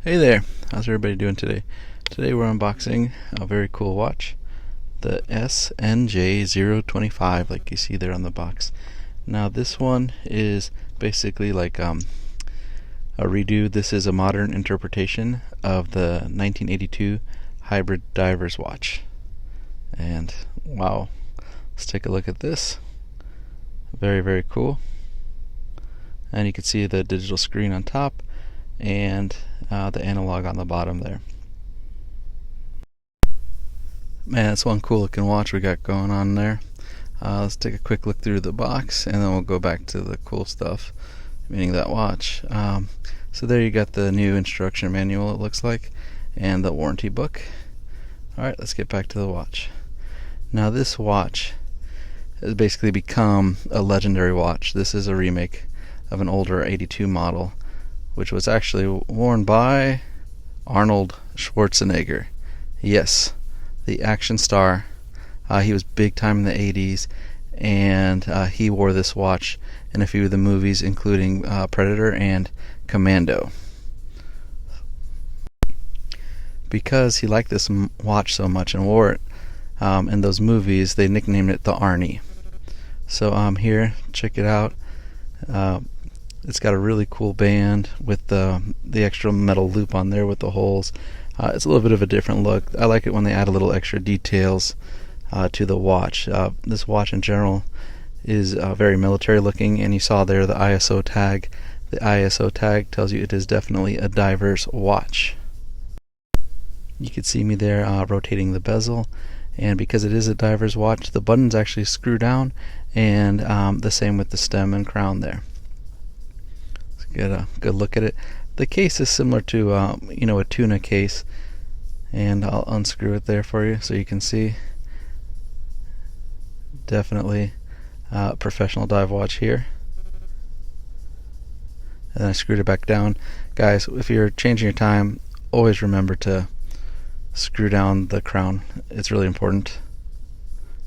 Hey there, how's everybody doing today? Today we're unboxing a very cool watch, the SNJ025, like you see there on the box. Now this one is basically like a redo. This is a modern interpretation of the 1982 hybrid diver's watch. And wow, let's take a look at this. Very, very cool. And you can see the digital screen on top and the analog on the bottom there. Man, that's one cool looking watch we got going on there. Let's take a quick look through the box and then we'll go back to the cool stuff, meaning that watch. So there you got the new instruction manual, it looks like, and the warranty book. Alright, let's get back to the watch. Now this watch has basically become a legendary watch. This is a remake of an older 82 model, which was actually worn by Arnold Schwarzenegger. Yes, the action star. He was big time in the 80s, and he wore this watch in a few of the movies, including Predator and Commando. Because he liked this watch so much and wore it in those movies, they nicknamed it the Arnie. So here, check it out. It's got a really cool band with the extra metal loop on there with the holes. It's a little bit of a different look. I like it when they add a little extra details to the watch. This watch in general is very military looking, and you saw there the ISO tag. The ISO tag tells you it is definitely a diver's watch. You can see me there rotating the bezel, and because it is a diver's watch, the buttons actually screw down, and the same with the stem and crown there. Get a good look at it. The case is similar to a tuna case, and I'll unscrew it there for you so you can see. Definitely a professional dive watch here. And I screwed it back down. Guys, if you're changing your time, always remember to screw down the crown. It's really important.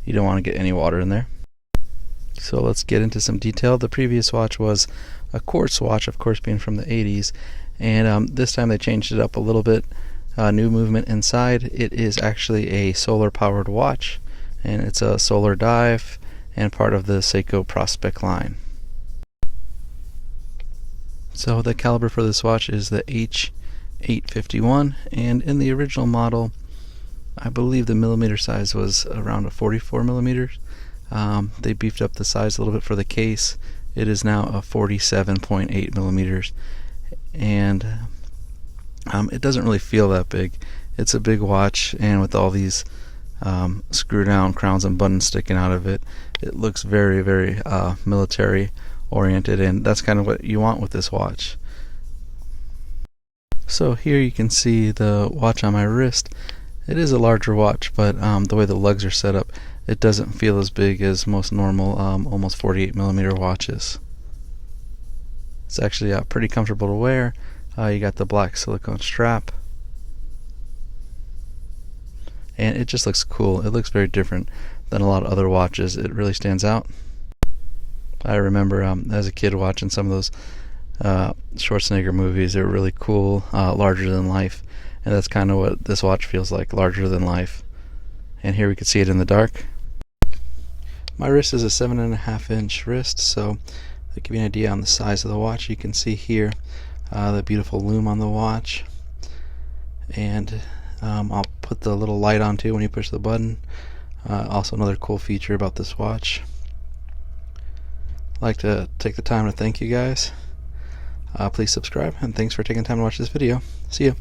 You don't want to get any water in there. So let's get into some detail. The previous watch was a quartz watch, of course being from the 80s, and this time they changed it up a little bit. New movement inside. It is actually a solar powered watch, and it's a solar dive and part of the Seiko Prospect line. So the caliber for this watch is the H851, and in the original model I believe the millimeter size was around a 44 millimeters. They beefed up the size a little bit for the case. It is now a 47.8 millimeters, and it doesn't really feel that big. It's a big watch, and with all these screw down crowns and buttons sticking out of it, it looks very, very military oriented, and that's kind of what you want with this watch. So here you can see the watch on my wrist. It is a larger watch, but the way the lugs are set up, it doesn't feel as big as most normal almost 48 millimeter watches. It's actually pretty comfortable to wear. You got the black silicone strap, and it just looks cool. It looks very different than a lot of other watches. It really stands out. I remember as a kid watching some of those Schwarzenegger movies. They were really cool, larger than life, and that's kind of what this watch feels like, larger than life. And here we can see it in the dark. My wrist is a 7.5 inch wrist, so to give you an idea on the size of the watch, you can see here the beautiful loom on the watch, and I'll put the little light on too when you push the button. Also another cool feature about this watch. I'd like to take the time to thank you guys. Please subscribe, and thanks for taking time to watch this video. See ya.